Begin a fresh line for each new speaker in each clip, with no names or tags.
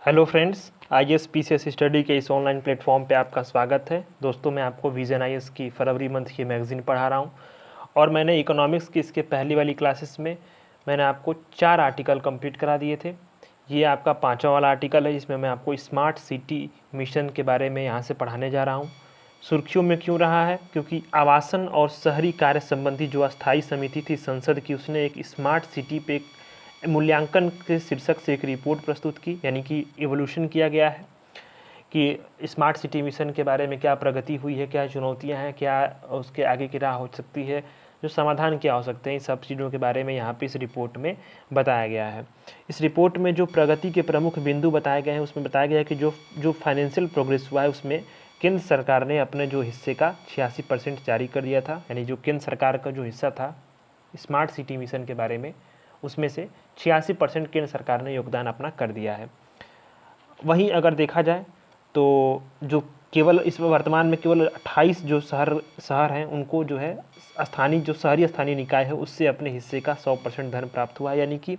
Hello friends, IAS PCS study के इस online platform पे आपका स्वागत है। दोस्तों, मैं आपको विजन आईएएस की फरवरी मंथ की मैगज़ीन पढ़ा रहा हूँ और मैंने इकोनॉमिक्स की इसके पहली वाली क्लासेस में मैंने आपको 4 आर्टिकल कंप्लीट करा दिए थे। ये आपका 5वां वाला आर्टिकल है जिसमें मैं आपको स्मार्ट सिटी मिशन के बारे में यहाँ से पढ़ाने जा रहा हूँ। सुर्खियों में क्यों रहा है? क्योंकि आवासन और शहरी कार्य संबंधी जो अस्थायी समिति थी संसद की, उसने एक स्मार्ट सिटी पे मूल्यांकन के शीर्षक से एक रिपोर्ट प्रस्तुत की, यानी कि इवोल्यूशन किया गया है कि स्मार्ट सिटी मिशन के बारे में क्या प्रगति हुई है, क्या चुनौतियां हैं, क्या उसके आगे की राह हो सकती है, जो समाधान क्या हो सकते हैं, इन सब चीज़ों के बारे में यहाँ पे इस रिपोर्ट में बताया गया है। इस रिपोर्ट में जो प्रगति के प्रमुख बिंदु बताए गए हैं उसमें बताया गया है कि जो फाइनेंशियल प्रोग्रेस हुआ है उसमें केंद्र सरकार ने अपने जो हिस्से का 86% जारी कर दिया था। यानी जो केंद्र सरकार का जो हिस्सा था स्मार्ट सिटी मिशन के बारे में, उसमें से 86% केंद्र सरकार ने योगदान अपना कर दिया है। वहीं अगर देखा जाए तो जो केवल इस वर्तमान में केवल 28 जो शहर हैं उनको जो है शहरी स्थानीय निकाय है उससे अपने हिस्से का 100% धन प्राप्त हुआ है। यानी कि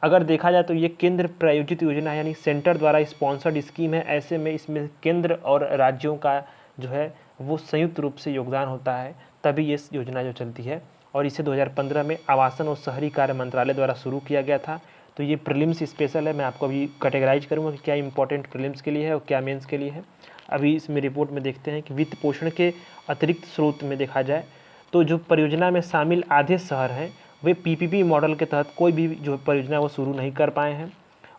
अगर देखा जाए तो ये केंद्र प्रायोजित योजना है, यानी सेंटर द्वारा स्पॉन्सर्ड स्कीम है। ऐसे में इसमें केंद्र और राज्यों का जो है वो संयुक्त रूप से योगदान होता है, तभी ये योजना जो चलती है। और इसे 2015 में आवासन और शहरी कार्य मंत्रालय द्वारा शुरू किया गया था। तो ये प्रीलिम्स स्पेशल है, मैं आपको अभी कैटेगराइज करूँगा कि क्या इंपॉर्टेंट प्रीलिम्स के लिए है और क्या मेंस के लिए है। अभी इसमें रिपोर्ट में देखते हैं कि वित्त पोषण के अतिरिक्त स्रोत में देखा जाए तो जो परियोजना में शामिल आधे शहर हैं वे पीपीपी मॉडल के तहत कोई भी जो परियोजना वो शुरू नहीं कर पाए हैं,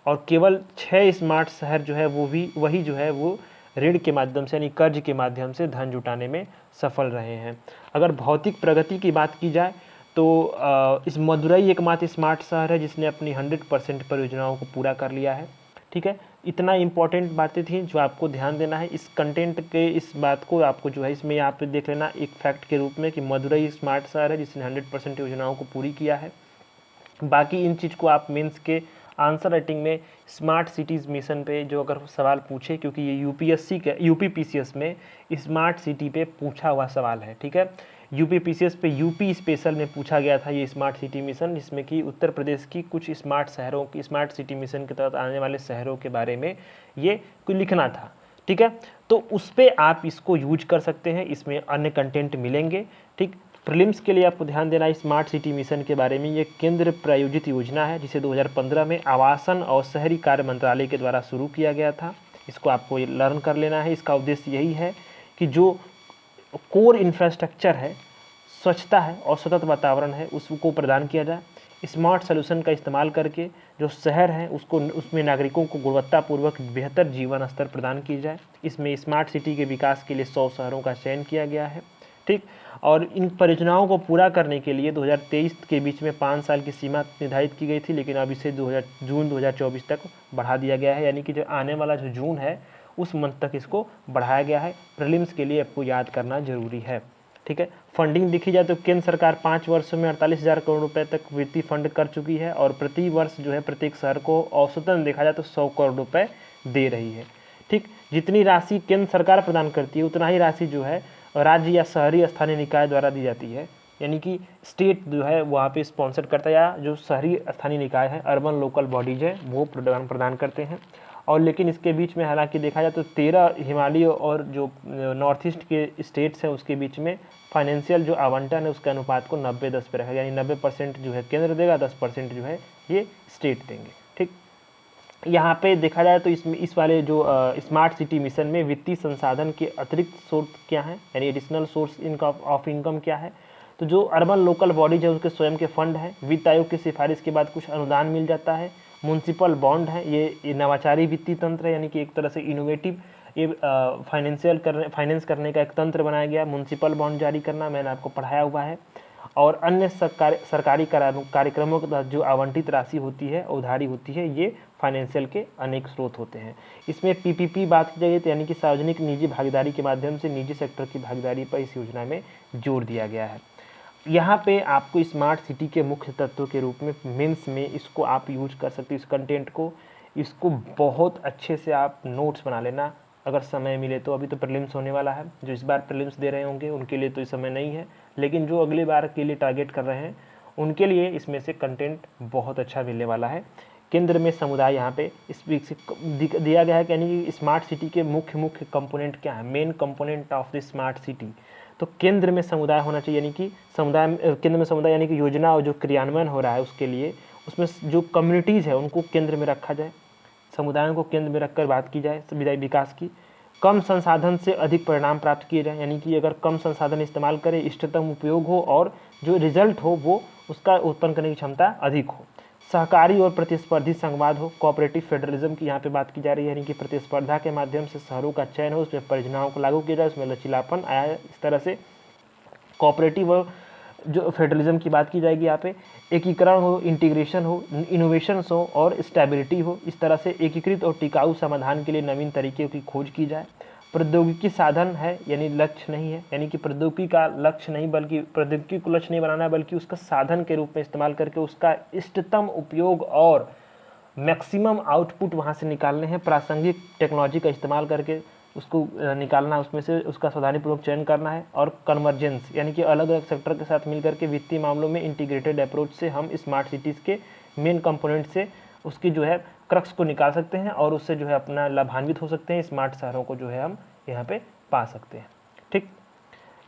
और केवल 6 स्मार्ट शहर जो है वही जो है वो ऋण के माध्यम से यानी कर्ज के माध्यम से धन जुटाने में सफल रहे हैं। अगर भौतिक प्रगति की बात की जाए तो इस मदुरई एकमात्र स्मार्ट शहर है जिसने अपनी 100% परियोजनाओं को पूरा कर लिया है। ठीक है, इतना इंपॉर्टेंट बातें थी जो आपको ध्यान देना है इस कंटेंट के। इस बात को आपको जो है इसमें यहाँ पे देख लेना एक फैक्ट के रूप में कि मदुरई स्मार्ट शहर है जिसने 100% योजनाओं को पूरी किया है। बाकी इन चीज़ को आप मेंस के आंसर राइटिंग में स्मार्ट सिटीज़ मिशन पे जो अगर सवाल पूछे, क्योंकि ये यूपीएससी के यूपीपीसीएस में स्मार्ट सिटी पे पूछा हुआ सवाल है। ठीक है, यूपीपीसीएस पे यूपी स्पेशल में पूछा गया था ये स्मार्ट सिटी मिशन, जिसमें कि उत्तर प्रदेश की कुछ स्मार्ट शहरों की स्मार्ट सिटी मिशन के तहत आने वाले शहरों के बारे में ये कुछ लिखना था। ठीक है, तो उस पर आप इसको यूज कर सकते हैं, इसमें अन्य कंटेंट मिलेंगे। ठीक, प्रीलिम्स के लिए आपको ध्यान देना है स्मार्ट सिटी मिशन के बारे में। ये केंद्र प्रायोजित योजना है जिसे 2015 में आवासन और शहरी कार्य मंत्रालय के द्वारा शुरू किया गया था। इसको आपको लर्न कर लेना है। इसका उद्देश्य यही है कि जो कोर इंफ्रास्ट्रक्चर है, स्वच्छता है और सतत वातावरण है, उसको प्रदान किया जाए। स्मार्ट सोल्यूशन का इस्तेमाल करके जो शहर है उसमें नागरिकों को गुणवत्तापूर्वक बेहतर जीवन स्तर प्रदान की जाए। इसमें स्मार्ट सिटी के विकास के लिए 100 शहरों का चयन किया गया है। ठीक, और इन परियोजनाओं को पूरा करने के लिए 2023 के बीच में 5 साल की सीमा निर्धारित की गई थी, लेकिन अब इसे जून 2024 तक बढ़ा दिया गया है। यानी कि जो आने वाला जो जून है उस मंथ तक इसको बढ़ाया गया है। प्रीलिम्स के लिए आपको याद करना जरूरी है। ठीक है, फंडिंग देखी जाए तो केंद्र सरकार 5 वर्षों में 48,000 करोड़ रुपए तक वित्तीय फंड कर चुकी है, और प्रति वर्ष जो है प्रत्येक शहर को औसतन देखा जाए तो 100 करोड़ रुपए दे रही है। ठीक, जितनी राशि केंद्र सरकार प्रदान करती है उतना ही राशि जो है राज्य या शहरी स्थानीय निकाय द्वारा दी जाती है। यानी कि स्टेट जो है वहाँ पे स्पॉन्सर करता है, या जो शहरी स्थानीय निकाय है, अर्बन लोकल बॉडीज है, वो प्रदान करते हैं। और लेकिन इसके बीच में हालांकि देखा जाए तो 13 हिमालय और जो नॉर्थ ईस्ट के स्टेट्स हैं उसके बीच में फाइनेंशियल जो आवंटन है उसके अनुपात को 90-10 पे रखा, यानी 90% जो है केंद्र देगा, 10% जो है ये स्टेट देंगे। ठीक, यहाँ पे देखा जाए तो इसमें इस वाले जो स्मार्ट सिटी मिशन में वित्तीय संसाधन के अतिरिक्त स्रोत क्या हैं, यानी एडिशनल सोर्स ऑफ इनकम क्या है। तो जो अर्बन लोकल बॉडीज है उसके स्वयं के फंड हैं, वित्त आयोग की सिफारिश के बाद कुछ अनुदान मिल जाता है, म्यूनसिपल बॉन्ड है, ये नवाचारी वित्तीय तंत्र है, यानी कि एक तरह से इनोवेटिव ये फाइनेंस करने का एक तंत्र बनाया गया। म्यूनसिपल बॉन्ड जारी करना मैंने आपको पढ़ाया हुआ है। और अन्य सरकारी कार्यक्रमों के तहत जो आवंटित राशि होती है, उधारी होती है, ये फाइनेंशियल के अनेक स्रोत होते हैं। इसमें पीपीपी बात की जाए तो यानी कि सार्वजनिक निजी भागीदारी के माध्यम से निजी सेक्टर की भागीदारी पर इस योजना में जोर दिया गया है। यहाँ पे आपको स्मार्ट सिटी के मुख्य तत्वों के रूप में मेंस में इसको आप यूज कर सकते हो। इस कंटेंट को इसको बहुत अच्छे से आप नोट्स बना लेना अगर समय मिले तो। अभी तो प्रीलिम्स होने वाला है, जो इस बार प्रीलिम्स दे रहे होंगे उनके लिए तो इस समय नहीं है, लेकिन जो अगली बार के लिए टारगेट कर रहे हैं उनके लिए इसमें से कंटेंट बहुत अच्छा मिलने वाला है। केंद्र में समुदाय यहाँ पे इस दिया गया है, यानी कि स्मार्ट सिटी के मुख्य कंपोनेंट क्या है, main component of the smart city. तो केंद्र में समुदाय होना चाहिए, यानी कि केंद्र में समुदाय यानी कि योजना और जो क्रियान्वयन हो रहा है उसके लिए उसमें जो कम्युनिटीज़ है उनको केंद्र में रखा जाए, समुदायों को केंद्र में रखकर बात की जाए विकास की। कम संसाधन से अधिक परिणाम प्राप्त किए जाए, यानी कि अगर कम संसाधन इस्तेमाल करें, इष्टतम उपयोग हो और जो रिजल्ट हो वो उसका उत्पन्न करने की क्षमता अधिक हो। सहकारी और प्रतिस्पर्धी संवाद हो, कोऑपरेटिव फेडरलिज्म की यहाँ पे बात की जा रही है, यानी कि प्रतिस्पर्धा के माध्यम से शहरों का चयन हो, उसमें परियोजनाओं को लागू किया जाए, उसमें लचीलापन आया। इस तरह से कोऑपरेटिव और जो फेडरलिज्म की बात की जाएगी यहाँ पे, एकीकरण हो, इंटीग्रेशन हो, इनोवेशंस हो और स्टेबिलिटी हो। इस तरह से एकीकृत और टिकाऊ समाधान के लिए नवीन तरीके की खोज की जाए। प्रौद्योगिकी साधन है यानी लक्ष्य नहीं है, यानी कि प्रौद्योगिकी का लक्ष्य नहीं, बल्कि प्रौद्योगिकी को लक्ष्य नहीं बनाना है, बल्कि उसका साधन के रूप में इस्तेमाल करके उसका इष्टतम उपयोग और मैक्सिमम आउटपुट वहाँ से निकालने हैं। प्रासंगिक टेक्नोलॉजी का इस्तेमाल करके उसको निकालना, उसमें से उसका सावधानीपूर्वक चयन करना है। और कन्वर्जेंस यानी कि अलग अलग सेक्टर के साथ मिलकर के वित्तीय मामलों में इंटीग्रेटेड अप्रोच से हम स्मार्ट सिटीज़ के मेन कंपोनेंट से उसकी जो है क्रक्स को निकाल सकते हैं और उससे जो है अपना लाभान्वित हो सकते हैं। स्मार्ट शहरों को जो है हम यहाँ पे पा सकते हैं। ठीक,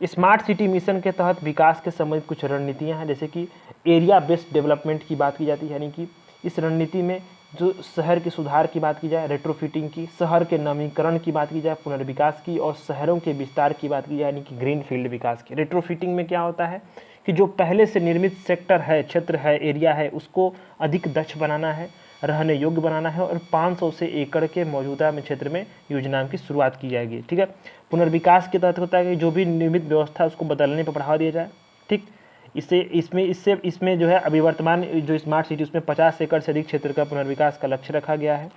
स्मार्ट सिटी मिशन के तहत विकास के संबंधित कुछ रणनीतियाँ हैं, जैसे कि एरिया बेस्ड डेवलपमेंट की बात की जाती है, यानी कि इस रणनीति में जो शहर के सुधार की बात की जाए, रेट्रोफिटिंग की, शहर के नवीकरण की बात की जाए, पुनर्विकास की, और शहरों के विस्तार की बात की जाए, यानी कि ग्रीन फील्ड विकास की। रेट्रोफिटिंग में क्या होता है कि जो पहले से निर्मित सेक्टर है, क्षेत्र है, एरिया है, उसको अधिक दक्ष बनाना है, रहने योग्य बनाना है और 500 से एकड़ के मौजूदा में क्षेत्र में योजनाओं की शुरुआत की जाएगी। ठीक है। पुनर्विकास के तहत होता है कि जो भी निर्मित व्यवस्था उसको बदलने पर बढ़ावा दिया जाए। ठीक, इसमें जो है अभी वर्तमान जो स्मार्ट सिटी उसमें 50 एकड़ से अधिक क्षेत्र का पुनर्विकास का लक्ष्य रखा गया है।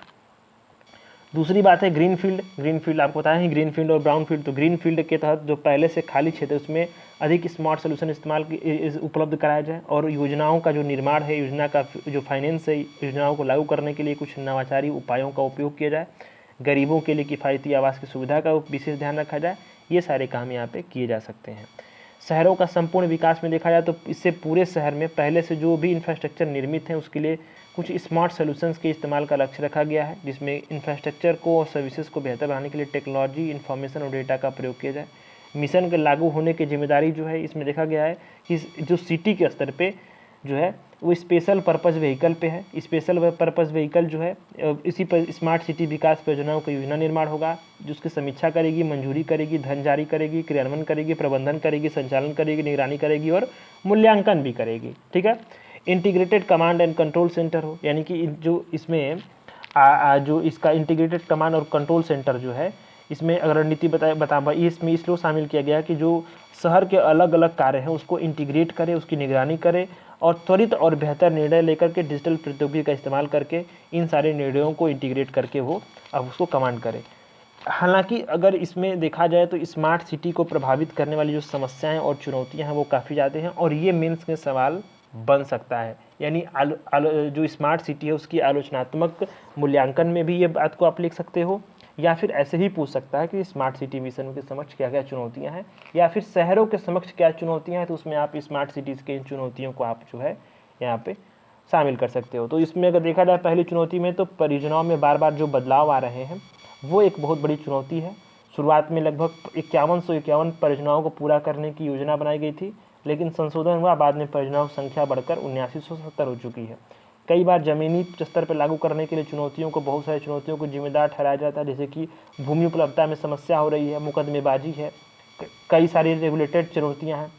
दूसरी बात है ग्रीन फील्ड आपको बताया ही, ग्रीन फील्ड और ब्राउन फील्ड। तो ग्रीन फील्ड के तहत जो पहले से खाली क्षेत्र उसमें अधिक स्मार्ट सोल्यूशन उपलब्ध कराया जाए और योजनाओं का जो निर्माण है, योजना का जो फाइनेंस है, योजनाओं को लागू करने के लिए कुछ नवाचारी उपायों का उपयोग किया जाए। गरीबों के लिए किफ़ायती आवास की सुविधा का विशेष ध्यान रखा जाए। ये सारे काम यहाँ पे किए जा सकते हैं। शहरों का संपूर्ण विकास में देखा जाए तो इससे पूरे शहर में पहले से जो भी इंफ्रास्ट्रक्चर निर्मित है उसके लिए कुछ स्मार्ट सॉल्यूशंस के इस्तेमाल का लक्ष्य रखा गया है, जिसमें इंफ्रास्ट्रक्चर को और सर्विसेज को बेहतर बनाने के लिए टेक्नोलॉजी, इन्फॉर्मेशन और डेटा का प्रयोग किया जाए। मिशन के लागू होने की जिम्मेदारी जो है इसमें देखा गया है कि जो सिटी के स्तर पे जो है वो स्पेशल पर्पज़ व्हीकल पे है। स्पेशल पर्पज़ व्हीकल जो है इसी पर स्मार्ट सिटी विकास परियोजनाओं का योजना निर्माण होगा, जिसकी समीक्षा करेगी, मंजूरी करेगी, धन जारी करेगी, क्रियान्वयन करेगी, प्रबंधन करेगी, संचालन करेगी, निगरानी करेगी और मूल्यांकन भी करेगी। ठीक है। Integrated command and control centre हो, यानी कि जो इसमें जो इसका इंटीग्रेटेड कमांड और कंट्रोल सेंटर जो है इसमें अगर रणनीति इसमें इसलिए शामिल किया गया कि जो शहर के अलग अलग कार्य हैं उसको इंटीग्रेट करे, उसकी निगरानी करे और त्वरित और बेहतर निर्णय लेकर के डिजिटल प्रौद्योगिकी का इस्तेमाल करके इन सारे निर्णयों को इंटीग्रेट करके वो अब उसको कमांड करे। हालांकि अगर इसमें देखा जाए तो स्मार्ट सिटी को प्रभावित करने वाली जो समस्याएं और चुनौतियां हैं वो काफ़ी ज़्यादा हैं और ये मेंस में सवाल बन सकता है। यानी जो स्मार्ट सिटी है उसकी आलोचनात्मक मूल्यांकन में भी ये बात को आप लिख सकते हो, या फिर ऐसे ही पूछ सकता है कि स्मार्ट सिटी मिशन के समक्ष क्या क्या चुनौतियां हैं, या फिर शहरों के समक्ष क्या चुनौतियां हैं, तो उसमें आप स्मार्ट सिटीज़ के इन चुनौतियों को आप जो है यहाँ पे शामिल कर सकते हो। तो इसमें अगर देखा जाए पहली चुनौती में तो परियोजनाओं में बार बार जो बदलाव आ रहे हैं वो एक बहुत बड़ी चुनौती है। शुरुआत में लगभग 5151 परियोजनाओं को पूरा करने की योजना बनाई गई थी, लेकिन संशोधन हुआ, बाद में परियोजनाओं की संख्या बढ़कर 7970 हो चुकी है। कई बार ज़मीनी स्तर पर लागू करने के लिए चुनौतियों को बहुत सारी चुनौतियों को जिम्मेदार ठहराया जाता है, जैसे कि भूमि उपलब्धता में समस्या हो रही है, मुकदमेबाजी है, कई सारी रेगुलेटेड चुनौतियां हैं,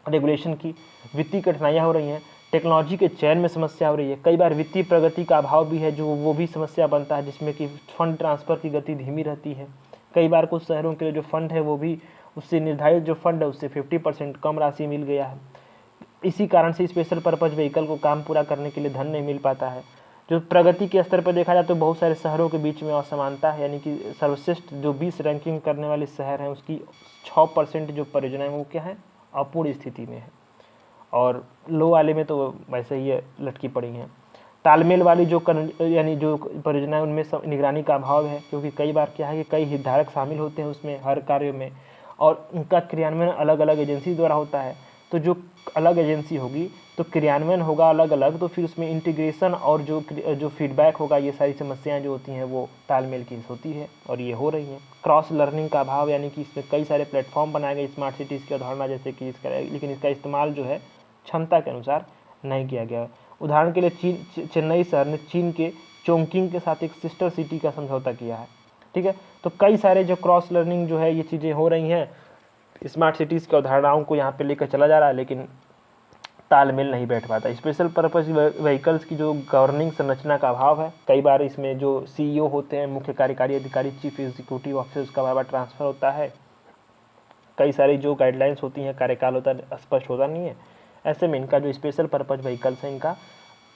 रेगुलेशन की वित्तीय कठिनाइयाँ हो रही हैं, टेक्नोलॉजी के चयन में समस्या हो रही है, कई बार वित्तीय प्रगति का अभाव भी है जो वो भी समस्या बनता है, जिसमें कि फंड ट्रांसफ़र की गति धीमी रहती है। कई बार कुछ शहरों के लिए जो फंड है वो भी उससे निर्धारित जो फंड है उससे 50% कम राशि मिल गया है। इसी कारण से स्पेशल पर्पज़ व्हीकल को काम पूरा करने के लिए धन नहीं मिल पाता है। जो प्रगति के स्तर पर देखा जाए तो बहुत सारे शहरों के बीच में असमानता है, यानी कि सर्वश्रेष्ठ जो 20 रैंकिंग करने वाले शहर हैं उसकी 6% जो परियोजनाएं वो क्या है अपूर्ण स्थिति में है, और लो वाले में तो वैसे ही लटकी पड़ी हैं। तालमेल वाली जो यानी जो परियोजनाएं उनमें निगरानी का अभाव है, क्योंकि कई बार क्या है कि कई हितधारक शामिल होते हैं उसमें हर कार्य में, और उनका क्रियान्वयन अलग अलग एजेंसी द्वारा होता है। तो जो अलग एजेंसी होगी तो क्रियान्वयन होगा अलग अलग, तो फिर उसमें इंटीग्रेशन और जो फीडबैक होगा, ये सारी समस्याएं जो होती हैं वो तालमेल की होती है और ये हो रही हैं। क्रॉस लर्निंग का अभाव, यानी कि इसमें कई सारे प्लेटफॉर्म बनाए गए स्मार्ट सिटीज़ की अवधारणा जैसे कि इसका, लेकिन इसका इस्तेमाल जो है क्षमता के अनुसार नहीं किया गया। उदाहरण के लिए चेन्नई शहर ने चीन के चोंगकिंग के साथ एक सिस्टर सिटी का समझौता किया है, ठीक है। तो कई सारे जो क्रॉस लर्निंग जो है ये चीज़ें हो रही हैं, स्मार्ट सिटीज़ की अवधारणाओं को यहाँ पे लेकर चला जा रहा है, लेकिन तालमेल नहीं बैठ पाता। स्पेशल पर्पस व्हीकल्स की जो गवर्निंग संरचना का अभाव है, कई बार इसमें जो सीईओ होते हैं, मुख्य कार्यकारी अधिकारी, चीफ एग्जीक्यूटिव ऑफिसर, उसका बार बार ट्रांसफ़र होता है। कई सारी जो गाइडलाइंस होती हैं, कार्यकाल होता है, स्पष्ट होता नहीं है। ऐसे में इनका जो स्पेशल पर्पस व्हीकल्स है, इनका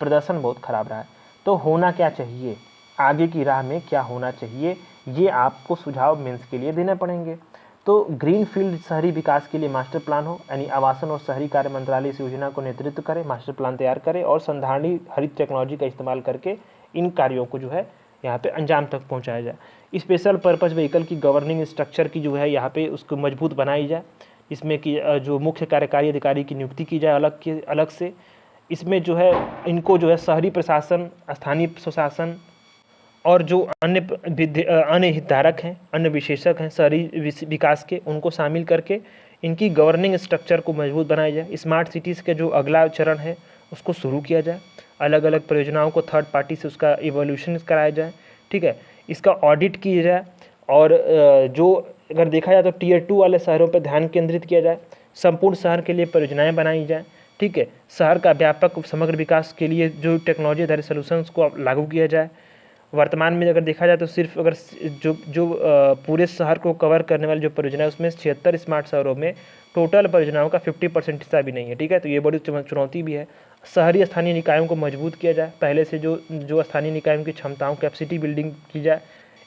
प्रदर्शन बहुत ख़राब रहा है। तो होना क्या चाहिए, आगे की राह में क्या होना चाहिए, ये आपको सुझाव मेंस के लिए देने पड़ेंगे। तो ग्रीन फील्ड शहरी विकास के लिए मास्टर प्लान हो, यानी आवासन और शहरी कार्य मंत्रालय इस योजना को नेतृत्व करे, मास्टर प्लान तैयार करे और संधारणीय हरित टेक्नोलॉजी का इस्तेमाल करके इन कार्यों को जो है यहाँ पे अंजाम तक पहुँचाया जाए। स्पेशल पर्पस व्हीकल की गवर्निंग स्ट्रक्चर की जो है यहाँ पे उसको मजबूत बनाई जाए, इसमें कि जो मुख्य कार्यकारी अधिकारी की नियुक्ति की जाए अलग से। इसमें जो है इनको जो है शहरी प्रशासन, स्थानीय स्वशासन और जो अन्य हितधारक हैं, अन्य विशेषज्ञ हैं शहरी विकास के, उनको शामिल करके इनकी गवर्निंग स्ट्रक्चर को मजबूत बनाया जाए। स्मार्ट सिटीज़ के जो अगला चरण है उसको शुरू किया जाए, अलग अलग परियोजनाओं को थर्ड पार्टी से उसका इवोल्यूशन कराया जाए, ठीक है। इसका ऑडिट किया जाए और जो अगर देखा जाए तो टियर 2 वाले शहरों पर ध्यान केंद्रित किया जाए, संपूर्ण शहर के लिए परियोजनाएँ बनाई जाए, ठीक है। शहर का व्यापक समग्र विकास के लिए जो टेक्नोलॉजी आधारित सॉल्यूशंस को लागू किया जाए। वर्तमान में अगर देखा जाए तो सिर्फ अगर जो पूरे शहर को कवर करने वाली जो परियोजना है उसमें 76 स्मार्ट शहरों में टोटल परियोजनाओं का 50% हिस्सा भी नहीं है, ठीक है। तो ये बड़ी चुनौती भी है। शहरी स्थानीय निकायों को मजबूत किया जाए, पहले से जो स्थानीय निकायों की क्षमताओं कैपेसिटी बिल्डिंग की जाए।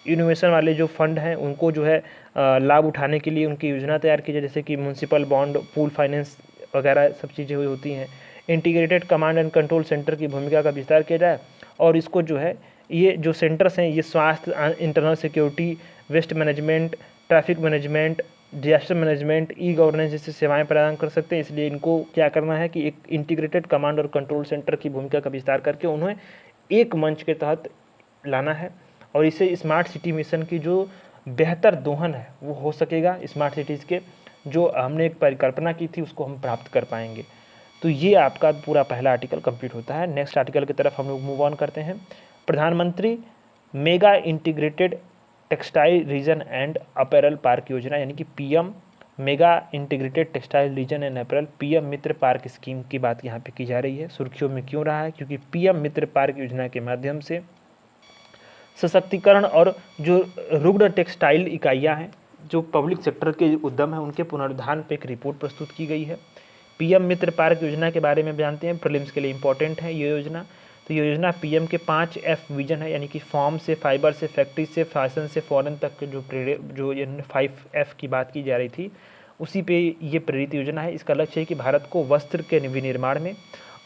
इनोवेशन वाले जो फंड हैं उनको जो है लाभ उठाने के लिए उनकी योजना तैयार की जाए, जैसे कि म्यूनसिपल बॉन्ड, पूल फाइनेंस वगैरह सब चीज़ें होती हैं। Integrated command and control centre की भूमिका का विस्तार किया जाए और इसको जो है ये जो सेंटर्स हैं ये स्वास्थ्य, internal security, waste management, traffic management, disaster management, e governance जैसी सेवाएं प्रदान कर सकते हैं। इसलिए इनको क्या करना है कि एक इंटीग्रेटेड कमांड और कंट्रोल सेंटर की भूमिका का विस्तार करके उन्हें एक मंच के तहत लाना है और इससे स्मार्ट सिटी मिशन की जो बेहतर दोहन है वो हो सकेगा। स्मार्ट सिटीज़ के जो हमने एक परिकल्पना की थी उसको हम प्राप्त कर पाएंगे। तो ये आपका पूरा पहला आर्टिकल कंप्लीट होता है। नेक्स्ट आर्टिकल की तरफ हम लोग मूव ऑन करते हैं। प्रधानमंत्री mega integrated textile reason and apparel park योजना, यानी कि PM mega integrated textile reason and apparel, PM Mitra park scheme की बात यहाँ पे की जा रही है। सुर्खियों में क्यों रहा है, क्योंकि पीएम मित्र पार्क योजना के माध्यम से सशक्तिकरण और जो रुग्ण टेक्सटाइल इकाइयाँ हैं, जो पब्लिक सेक्टर के उद्यम हैं, उनके पुनरुद्धार पर एक रिपोर्ट प्रस्तुत की गई है। पीएम मित्र पार्क योजना के बारे में जानते हैं, प्रीलिम्स के लिए इंपॉर्टेंट है ये योजना। तो ये योजना पीएम के 5F विजन है, यानी कि फॉर्म से, फाइबर से, फैक्ट्री से, फैशन से, फॉरेन तक के जो ये 5F की बात की जा रही थी उसी पे ये प्रेरित योजना है। इसका लक्ष्य है कि भारत को वस्त्र के विनिर्माण में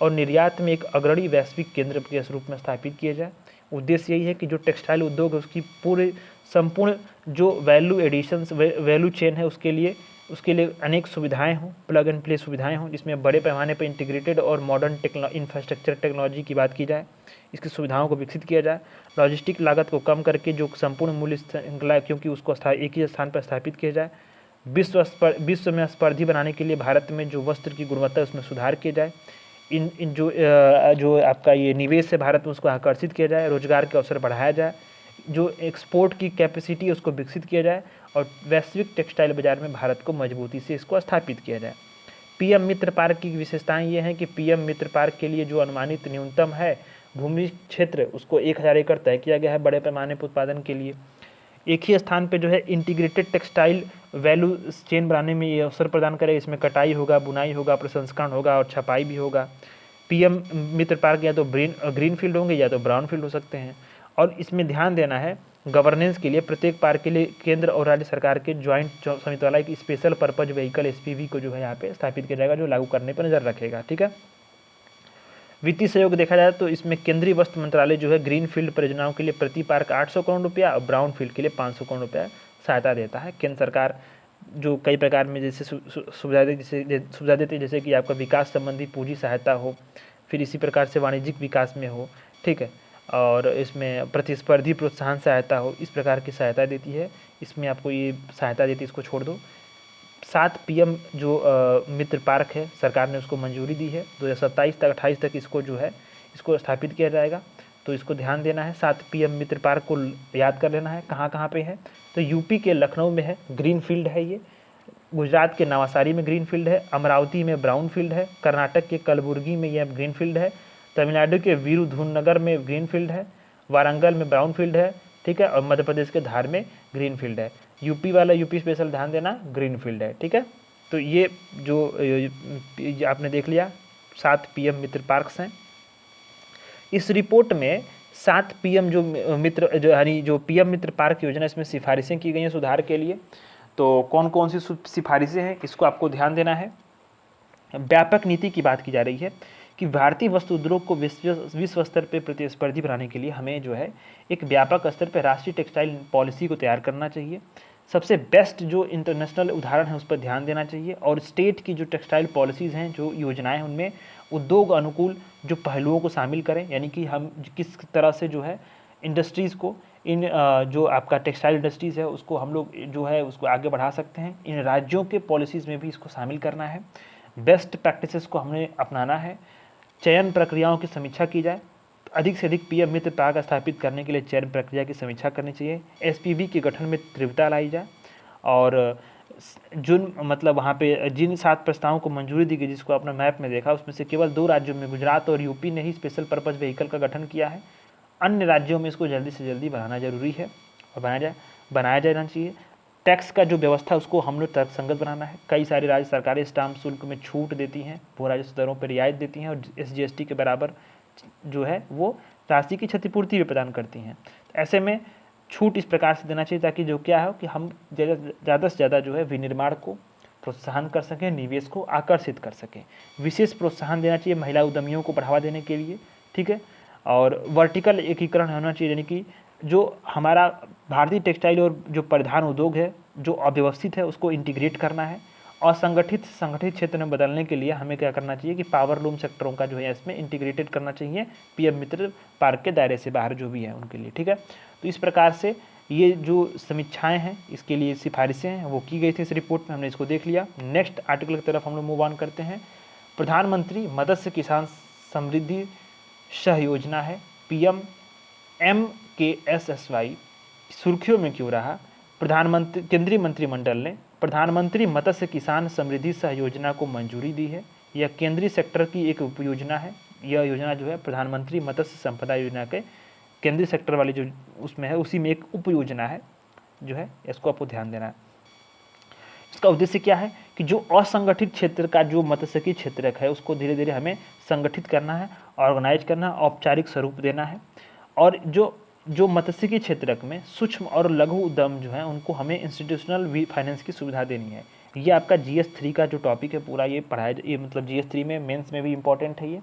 और निर्यात में एक अग्रणी वैश्विक केंद्र के रूप में स्थापित किया जाए। उद्देश्य यही है कि जो टेक्सटाइल उद्योग है उसकी पूरे संपूर्ण जो वैल्यू एडिशंस, वैल्यू चेन है उसके लिए अनेक सुविधाएं हों, प्लग एंड प्ले सुविधाएं हों, जिसमें बड़े पैमाने पर इंटीग्रेटेड और मॉडर्न इंफ्रास्ट्रक्चर टेक्नोलॉजी की बात की जाए, इसकी सुविधाओं को विकसित किया जाए। लॉजिस्टिक लागत को कम करके जो संपूर्ण मूल्य श्रृंखला क्योंकि उसको एक ही स्थान पर स्थापित किया जाए। विश्व में स्पर्धी बनाने के लिए भारत में जो वस्त्र की गुणवत्ता है उसमें सुधार किया जाए। इन जो आपका ये निवेश है भारत में उसको आकर्षित किया जाए, रोजगार के अवसर बढ़ाया जाए, जो एक्सपोर्ट की कैपेसिटी है उसको विकसित किया जाए और वैश्विक टेक्सटाइल बाजार में भारत को मजबूती से इसको स्थापित किया जाए। पीएम मित्र पार्क की विशेषताएं ये हैं कि पीएम मित्र पार्क के लिए जो अनुमानित न्यूनतम है भूमि क्षेत्र उसको 1000 एकड़ तय किया गया है बड़े पैमाने पर उत्पादन के लिए। एक ही स्थान पे जो है इंटीग्रेटेड टेक्सटाइल वैल्यू चेन बनाने में ये अवसर प्रदान करेगा। इसमें कटाई होगा, बुनाई होगा, प्रसंस्करण होगा और छपाई भी होगा। पीएम मित्र पार्क या तो ग्रीन फील्ड होंगे या तो ब्राउन फील्ड हो सकते हैं। और इसमें ध्यान देना है गवर्नेंस के लिए प्रत्येक पार्क के लिए केंद्र और राज्य सरकार के ज्वाइंट समिति वाला एक स्पेशल पर्पज व्हीकल एसपीवी को जो है यहाँ पे स्थापित किया जाएगा, जो लागू करने पर नजर रखेगा। ठीक है। वित्तीय सहयोग देखा जाए तो इसमें केंद्रीय वस्त्र मंत्रालय जो है ग्रीन फील्ड परियोजनाओं के लिए प्रति पार्क 800 करोड़ रुपया और ब्राउन फील्ड के लिए 500 करोड़ रुपया सहायता देता है। केंद्र सरकार जो कई प्रकार में जैसे सुविधा देते हैं, जैसे कि आपका विकास संबंधी पूंजी सहायता हो, फिर इसी प्रकार से वाणिज्यिक विकास में हो, ठीक है, और इसमें प्रतिस्पर्धी प्रोत्साहन सहायता हो, इस प्रकार की सहायता देती है। इसमें आपको ये सहायता देती है, इसको छोड़ दो। 7 PM जो मित्र पार्क है, सरकार ने उसको मंजूरी दी है। 2027 तक 28 तक इसको जो है इसको स्थापित किया जाएगा, तो इसको ध्यान देना है। 7 PM मित्र पार्क को याद कर लेना है कहाँ कहाँ पे है। तो यूपी के लखनऊ में है, ग्रीन फील्ड है ये। गुजरात के नवासारी में ग्रीन फील्ड है। अमरावती में ब्राउन फील्ड है। कर्नाटक के कलबुर्गी में यह ग्रीन फील्ड है। तमिलनाडु के वीरुधुनगर में ग्रीन फील्ड है। वारंगल में ब्राउन फील्ड है, ठीक है, और मध्य प्रदेश के धार में ग्रीन फील्ड है। यूपी वाला यूपी स्पेशल ध्यान देना, ग्रीन फील्ड है, ठीक है। तो ये जो आपने देख लिया 7 PM मित्र पार्क्स हैं। इस रिपोर्ट में 7 PM जो PM मित्र पार्क योजना, इसमें सिफारिशें की गई हैं सुधार के लिए। तो कौन कौन सी सिफारिशें हैं, इसको आपको ध्यान देना है। व्यापक नीति की बात की जा रही है कि भारतीय वस्तु उद्योग को विश्व स्तर पर प्रतिस्पर्धी बनाने के लिए हमें जो है एक व्यापक स्तर पर राष्ट्रीय टेक्सटाइल पॉलिसी को तैयार करना चाहिए। सबसे बेस्ट जो इंटरनेशनल उदाहरण है उस पर ध्यान देना चाहिए, और स्टेट की जो टेक्सटाइल पॉलिसीज़ हैं, जो योजनाएं हैं, उनमें उद्योग अनुकूल जो पहलुओं को शामिल करें, यानी कि हम किस तरह से जो है इंडस्ट्रीज़ को, इन जो आपका टेक्सटाइल इंडस्ट्रीज़ है उसको हम लोग जो है उसको आगे बढ़ा सकते हैं। इन राज्यों के पॉलिसीज़ में भी इसको शामिल करना है। बेस्ट प्रैक्टिसेस को हमने अपनाना है। चयन प्रक्रियाओं की समीक्षा की जाए। अधिक से अधिक PM मित्र पार्क स्थापित करने के लिए चयन प्रक्रिया की समीक्षा करनी चाहिए। SPV के गठन में तीव्रता लाई जाए, और वहाँ पे जिन 7 प्रस्तावों को मंजूरी दी गई, जिसको आपने मैप में देखा, उसमें से केवल 2 राज्यों में, गुजरात और यूपी ने ही स्पेशल पर्पज़ व्हीकल का गठन किया है। अन्य राज्यों में इसको जल्दी से जल्दी बनाना जरूरी है, और बनाया जाना चाहिए। टैक्स का जो व्यवस्था उसको हम लोग तर्कसंगत बनाना है। कई सारी राज्य सरकारें स्टाम्प शुल्क में छूट देती हैं, भू राजस्व दरों पर रियायत देती हैं, और SGST के बराबर जो है वो राशि की क्षतिपूर्ति भी प्रदान करती हैं। ऐसे में छूट इस प्रकार से देना चाहिए ताकि जो क्या है कि हम ज़्यादा से ज़्यादा जो है विनिर्माण को प्रोत्साहन कर सकें, निवेश को आकर्षित कर सकें। विशेष प्रोत्साहन देना चाहिए महिला उद्यमियों को बढ़ावा देने के लिए, ठीक है। और वर्टिकल एकीकरण होना चाहिए, यानी कि जो हमारा भारतीय टेक्सटाइल और जो परिधान उद्योग है जो अव्यवस्थित है उसको इंटीग्रेट करना है। और संगठित क्षेत्र में बदलने के लिए हमें क्या करना चाहिए कि पावरलूम सेक्टरों का जो है इसमें इंटीग्रेटेड करना चाहिए, PM मित्र पार्क के दायरे से बाहर जो भी है उनके लिए, ठीक है। तो इस प्रकार से ये जो समीक्षाएं हैं, इसके लिए सिफारिशें हैं, वो की गई थी इस रिपोर्ट में, हमने इसको देख लिया। नेक्स्ट आर्टिकल की तरफ हम लोग मूव ऑन करते हैं। प्रधानमंत्री मत्स्य किसान समृद्धि सह योजना है, PMMKSY सुर्खियों में क्यों रहा? केंद्रीय मंत्रिमंडल ने प्रधानमंत्री मत्स्य किसान समृद्धि सह योजना को मंजूरी दी है। यह केंद्रीय सेक्टर की एक उपयोजना है। यह योजना जो है प्रधानमंत्री मत्स्य संपदा योजना के केंद्रीय सेक्टर वाली जो उसमें है, उसी में एक उपयोजना है जो है, इसको आपको ध्यान देना है। इसका उद्देश्य क्या है कि जो असंगठित क्षेत्र का जो मत्स्यिकी क्षेत्र है उसको धीरे धीरे हमें संगठित करना है, ऑर्गेनाइज करना, औपचारिक स्वरूप देना है। और जो मत्स्यिकी क्षेत्र में सूक्ष्म और लघु उद्यम जो है उनको हमें इंस्टीट्यूशनल फाइनेंस की सुविधा देनी है। ये आपका GS3 का जो टॉपिक है पूरा ये पढ़ाया, ये मतलब GS3 में मेंस में भी इम्पोर्टेंट है ये।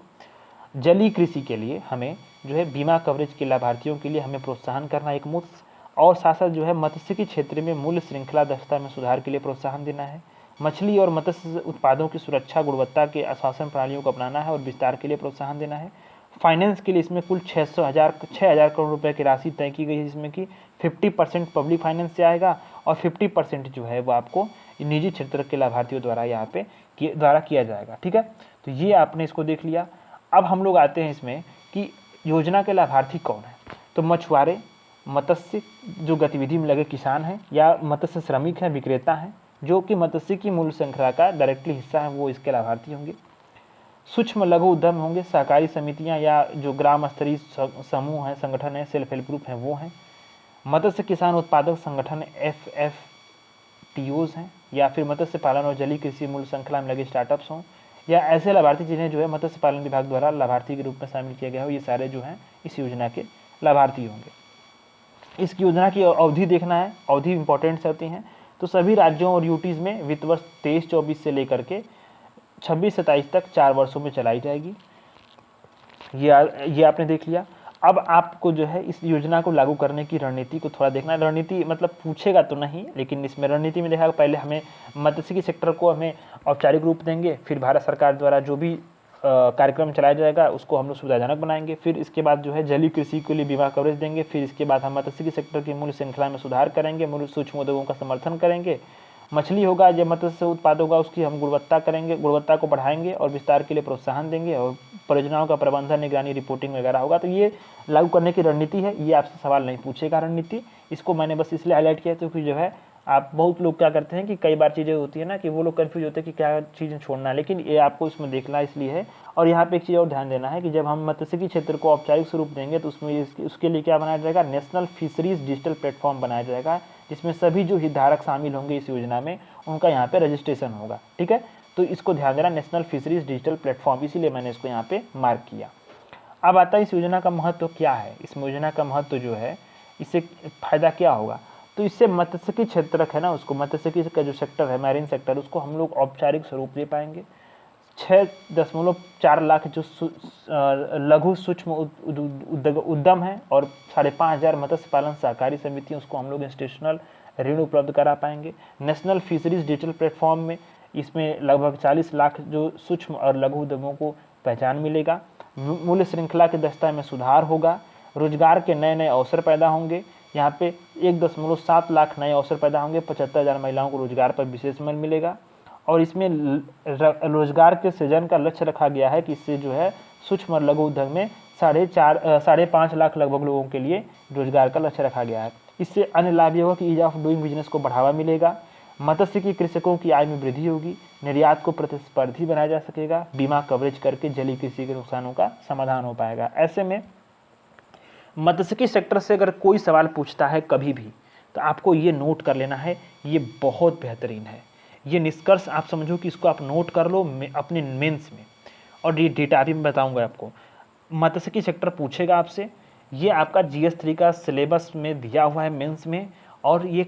जलीय कृषि के लिए हमें जो है बीमा कवरेज के लाभार्थियों के लिए हमें प्रोत्साहन करना एक मुफ्त, और साथ साथ जो है मत्स्यिकी क्षेत्र में मूल्य श्रृंखला दक्षता में सुधार के लिए प्रोत्साहन देना है। मछली और मत्स्य उत्पादों की सुरक्षा, गुणवत्ता के आश्वासन प्रणालियों को अपनाना है और विस्तार के लिए प्रोत्साहन देना है। फाइनेंस के लिए इसमें कुल 6,000 करोड़ रुपए की राशि तय की गई है, जिसमें कि 50% पब्लिक फाइनेंस से आएगा और 50% जो है वो आपको निजी क्षेत्र के लाभार्थियों द्वारा यहाँ पे किया जाएगा, ठीक है। तो ये आपने इसको देख लिया। अब हम लोग आते हैं इसमें कि योजना के लाभार्थी कौन है। तो मछुआरे, मत्स्य जो गतिविधि में लगे किसान हैं, या मत्स्य श्रमिक हैं, विक्रेता हैं, जो कि मत्स्य की मूल्य श्रृंखला का डायरेक्टली हिस्सा है, वो इसके लाभार्थी होंगे। सूक्ष्म लघु उद्यम होंगे, सहकारी समितियां या जो ग्राम स्तरीय समूह हैं, संगठन है, सेल्फ हेल्प ग्रुप हैं, वो हैं। मत्स्य किसान उत्पादक संगठन FFTOs हैं, या फिर मत्स्य पालन और जलीय कृषि मूल्य श्रृंखला में लगे स्टार्टअप्स हों, या ऐसे लाभार्थी जिन्हें जो है मत्स्य पालन विभाग द्वारा लाभार्थी के रूप में शामिल किया गया हो, ये सारे जो हैं इस योजना के लाभार्थी होंगे। इस योजना की अवधि देखना है, अवधि इंपॉर्टेंट होती हैं। तो सभी राज्यों और यूटीज़ में वित्त वर्ष 23-24 से लेकर के 26-27 तक 4 वर्षों में चलाई जाएगी। ये आपने देख लिया।
अब आपको जो है इस योजना को लागू करने की रणनीति को थोड़ा देखना है। रणनीति मतलब पूछेगा तो नहीं, लेकिन इसमें रणनीति में देखा पहले हमें मत्स्यिकी सेक्टर को हमें औपचारिक रूप देंगे, फिर भारत सरकार द्वारा जो भी कार्यक्रम चलाया जाएगा उसको हम लोग सुविधाजनक बनाएंगे, फिर इसके बाद जो है जलीय कृषि के लिए बीमा कवरेज देंगे, फिर इसके बाद हम मत्स्यिकी सेक्टर की मूल्य श्रृंखला में सुधार करेंगे, मूल्य सूक्ष्म उद्योगों का समर्थन करेंगे, मछली होगा या मत्स्य उत्पाद होगा उसकी हम गुणवत्ता करेंगे, गुणवत्ता को बढ़ाएंगे और विस्तार के लिए प्रोत्साहन देंगे, और परियोजनाओं का प्रबंधन, निगरानी, रिपोर्टिंग वगैरह होगा। तो ये लागू करने की रणनीति है। ये आपसे सवाल नहीं पूछेगा रणनीति, इसको मैंने बस इसलिए हाईलाइट किया क्योंकि जो है आप बहुत लोग क्या करते हैं कि कई बार चीज़ें होती है ना कि वो लोग कन्फ्यूज होते हैं कि क्या चीज़ें छोड़ना है, लेकिन ये आपको इसमें देखना इसलिए है। और यहाँ पे एक चीज़ और ध्यान देना है कि जब हम मत्स्यिकी क्षेत्र को औपचारिक स्वरूप देंगे तो उसमें उसके लिए क्या बनाया जाएगा, नेशनल फिशरीज डिजिटल प्लेटफॉर्म बनाया जाएगा, जिसमें सभी जो हितधारक शामिल होंगे इस योजना में उनका यहाँ पे रजिस्ट्रेशन होगा। ठीक है, तो इसको ध्यान देना, नेशनल फिशरीज डिजिटल प्लेटफॉर्म, इसीलिए मैंने इसको यहाँ पे मार्क किया। अब आता है इस योजना का महत्व क्या है। इस योजना का महत्व जो है, इससे फायदा क्या होगा, तो इससे मत्स्यिकी क्षेत्र है ना, उसको मत्स्यिकी का जो सेक्टर है, मैरीन सेक्टर, उसको हम लोग औपचारिक स्वरूप दे पाएंगे। 6.4 लाख जो लघु सूक्ष्म उद्यम है और 5,500 मत्स्य पालन सहकारी समिति, उसको हम लोग इंस्टीट्यूशनल ऋण उपलब्ध करा पाएंगे। नेशनल फिशरीज डिजिटल प्लेटफॉर्म में इसमें लगभग 40 लाख जो सूक्ष्म और लघु उद्यमों को पहचान मिलेगा। मूल्य श्रृंखला की दक्षता में सुधार होगा, रोजगार के नए नए अवसर पैदा होंगे। यहाँ पे 1.7 लाख नए अवसर पैदा होंगे, 75,000 महिलाओं को रोजगार पर विशेष बल मिलेगा। और इसमें रोजगार के सृजन का लक्ष्य रखा गया है कि इससे जो है सूक्ष्म और लघु उद्योग में 5.5 लाख लगभग लोगों के लिए रोजगार का लक्ष्य रखा गया है। इससे अन्य लाभ ये होगा कि ईज ऑफ डूइंग बिजनेस को बढ़ावा मिलेगा, मत्स्यिकी कृषकों की आय में वृद्धि होगी, निर्यात को प्रतिस्पर्धी बनाया जा सकेगा, बीमा कवरेज करके जलीय कृषि के नुकसानों का समाधान हो पाएगा। ऐसे में मत्स्यिकी सेक्टर से अगर कोई सवाल पूछता है कभी भी, तो आपको ये नोट कर लेना है, ये बहुत बेहतरीन है। ये निष्कर्ष आप समझो कि इसको आप नोट कर लो अपने मेंस में, और ये डेटा भी मैं बताऊंगा आपको। मत्स्यिकी सेक्टर पूछेगा आपसे, ये आपका GS3 का सिलेबस में दिया हुआ है मेंस में, और ये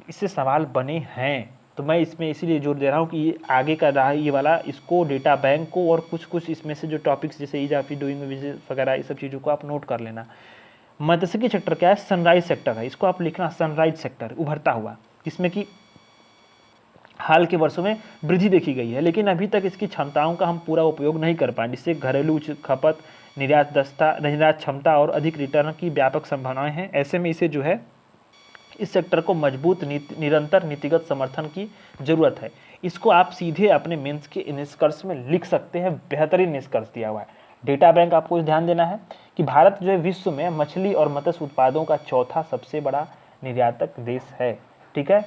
इससे सवाल बने हैं, तो मैं इसमें इसीलिए जोर दे रहा हूँ कि ये आगे का रहा ये वाला, इसको डेटा बैंक को और कुछ इसमें से जो टॉपिक्स जैसे ईज ऑफ डूइंग बिजनेस वगैरह, ये सब चीज़ों को आप नोट कर लेना। मत्स्यिकी सेक्टर क्या है, सनराइज सेक्टर है, इसको आप लिखना सनराइज सेक्टर, उभरता हुआ, जिसमें कि हाल के वर्षों में वृद्धि देखी गई है, लेकिन अभी तक इसकी क्षमताओं का हम पूरा उपयोग नहीं कर पाए, जिससे घरेलू खपत, निर्यात क्षमता और अधिक रिटर्न की व्यापक संभावनाएं हैं। ऐसे में इसे जो है इस सेक्टर को मजबूत निरंतर नीतिगत समर्थन की जरूरत है। इसको आप सीधे अपने मेंस के निष्कर्ष में लिख सकते हैं, बेहतरीन निष्कर्ष दिया हुआ है। डेटा बैंक आपको ध्यान देना है कि भारत जो है विश्व में मछली और मत्स्य उत्पादों का चौथा सबसे बड़ा निर्यातक देश है। ठीक है,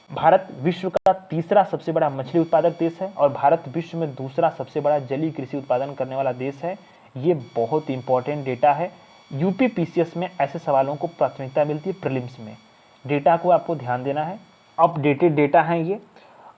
भारत विश्व का तीसरा सबसे बड़ा मछली उत्पादक देश है और भारत विश्व में दूसरा सबसे बड़ा जलीय कृषि उत्पादन करने वाला देश है। ये बहुत इंपॉर्टेंट डेटा है। यूपीपीसीएस में ऐसे सवालों को प्राथमिकता मिलती है प्रीलिम्स में। डेटा को आपको ध्यान देना है, अपडेटेड डेटा है ये।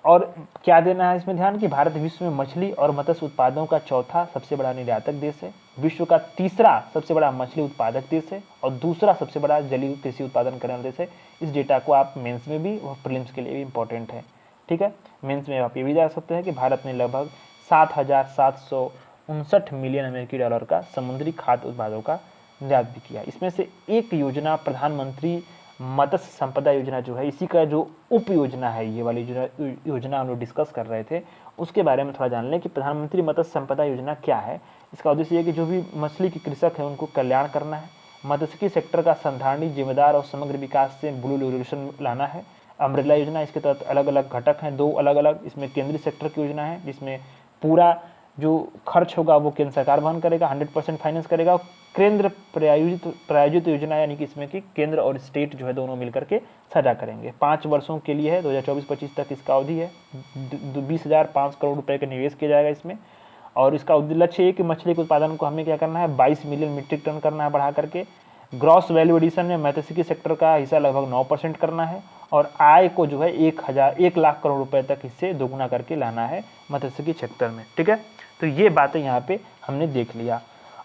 और क्या देना है इसमें ध्यान कि भारत विश्व में मछली और मत्स्य उत्पादों का चौथा सबसे बड़ा निर्यातक देश है, विश्व का तीसरा सबसे बड़ा मछली उत्पादक देश है और दूसरा सबसे बड़ा जलीय कृषि उत्पादन करने वाला देश है। इस डेटा को आप मेंस में भी और प्रीलिम्स के लिए भी इंपॉर्टेंट है। ठीक है, मेंस में आप ये भी जा सकते हैं कि भारत ने लगभग 7,759 मिलियन अमेरिकी डॉलर का समुद्री खाद्य उत्पादों का निर्यात भी किया। इसमें से एक योजना प्रधानमंत्री मत्स्य संपदा योजना जो है, इसी का जो उप योजना है, ये वाली योजना हम लोग डिस्कस कर रहे थे, उसके बारे में थोड़ा जान लें कि प्रधानमंत्री मत्स्य संपदा योजना क्या है। इसका उद्देश्य ये कि जो भी मछली के कृषक हैं उनको कल्याण करना है, मत्स्यिकी सेक्टर का संधारणी, जिम्मेदार और समग्र विकास से ब्लू रेवोल्यूशन लाना है। अम्ब्रेला योजना, इसके तहत अलग अलग घटक हैं, 2 अलग अलग। इसमें केंद्रीय सेक्टर की योजना है जिसमें पूरा जो खर्च होगा वो केंद्र सरकार वहन करेगा, 100% फाइनेंस करेगा। केंद्र प्रायोजित योजना यानी कि इसमें कि केंद्र और स्टेट जो है दोनों मिलकर के साझा करेंगे। 5 वर्षों के लिए है, 2024-25 तक इसका अवधि है। 20,500 करोड़ रुपए का निवेश किया जाएगा इसमें। और इसका लक्ष्य है कि मछली के उत्पादन को हमें क्या करना है, 22 मिलियन मीट्रिक टन करना है बढ़ा करके। ग्रॉस वैल्यू एडिशन में मत्स्यिकी सेक्टर का हिस्सा लगभग 9% करना है और आय को जो है 1 लाख करोड़ रुपए तक इससे दोगुना करके लाना है मत्स्यिकी सेक्टर में। ठीक है, तो ये बातें यहाँ पे हमने देख लिया।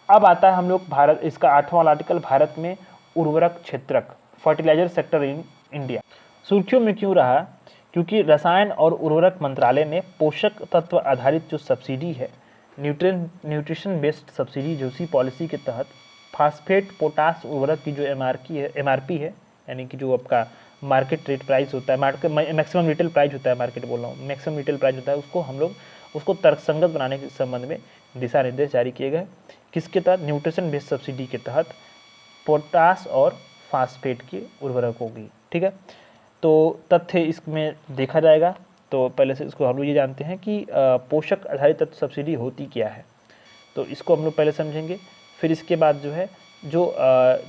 अब आता है हम लोग भारत, इसका 8वां वाला आर्टिकल, भारत में उर्वरक क्षेत्रक, फर्टिलाइजर सेक्टर इन इंडिया। सुर्खियों में क्यों रहा, क्योंकि रसायन और उर्वरक मंत्रालय ने पोषक तत्व आधारित जो सब्सिडी है, न्यूट्रिशन बेस्ड सब्सिडी, जो उसी पॉलिसी के तहत फास्फेट पोटास उर्वरक की जो एमआरपी है, यानी कि जो आपका मार्केट रेट प्राइस होता है, मार्केट मैक्सिमम रिटेल प्राइस होता है, मार्केट बोल रहा हूँ, मैक्सिमम रिटेल प्राइस होता है, उसको हम लोग उसको तर्कसंगत बनाने के संबंध में दिशा निर्देश जारी किए गए। किसके तहत? न्यूट्रिशन बेस्ड सब्सिडी के तहत पोटास और फास्फेट की उर्वरकों की। ठीक है, तो तथ्य इसमें देखा जाएगा। तो पहले से इसको हम लोग ये जानते हैं कि पोषक आधारित तत्व सब्सिडी होती क्या है, तो इसको हम लोग पहले समझेंगे, फिर इसके बाद जो है जो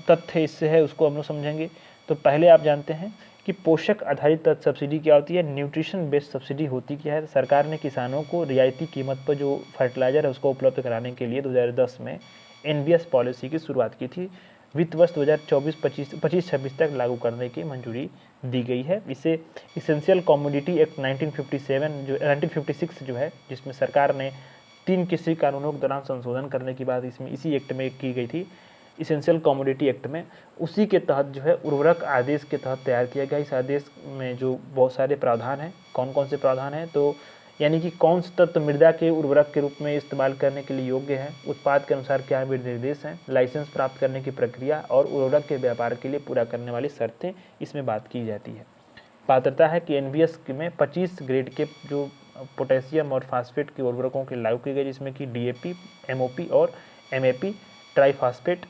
तथ्य इससे है उसको हम लोग समझेंगे। तो पहले आप जानते हैं कि पोषक आधारित तत्व सब्सिडी क्या होती है, न्यूट्रिशन बेस्ड सब्सिडी होती क्या है। सरकार ने किसानों को रियायती कीमत पर जो फर्टिलाइजर है उसको उपलब्ध कराने के लिए 2010 में एनबीएस पॉलिसी की शुरुआत की थी। वित्त वर्ष 2024-25 तक लागू करने की मंजूरी दी गई है। इसे इसेंशियल कमोडिटी एक्ट 1956 जो है, जिसमें सरकार ने 3 कृषि कानूनों के दौरान संशोधन करने की बात इसमें इसी एक्ट में की गई थी, इसेंशियल कमोडिटी एक्ट में, उसी के तहत जो है उर्वरक आदेश के तहत तैयार किया गया। इस आदेश में जो बहुत सारे प्रावधान हैं, कौन कौन से प्रावधान हैं, तो यानी कि कौन से तत्व मृदा के उर्वरक के रूप में इस्तेमाल करने के लिए योग्य है, उत्पाद के अनुसार क्या निर्देश हैं, लाइसेंस प्राप्त करने की प्रक्रिया और उर्वरक के व्यापार के लिए पूरा करने वाली शर्तें इसमें बात की जाती है। पात्रता है कि एनबीएस में 25 ग्रेड के जो पोटेशियम और फास्फेट के उर्वरकों के लागू की गई, जिसमें कि डीएपी, एमओपी और एमएपी, ट्राईफास्फेट,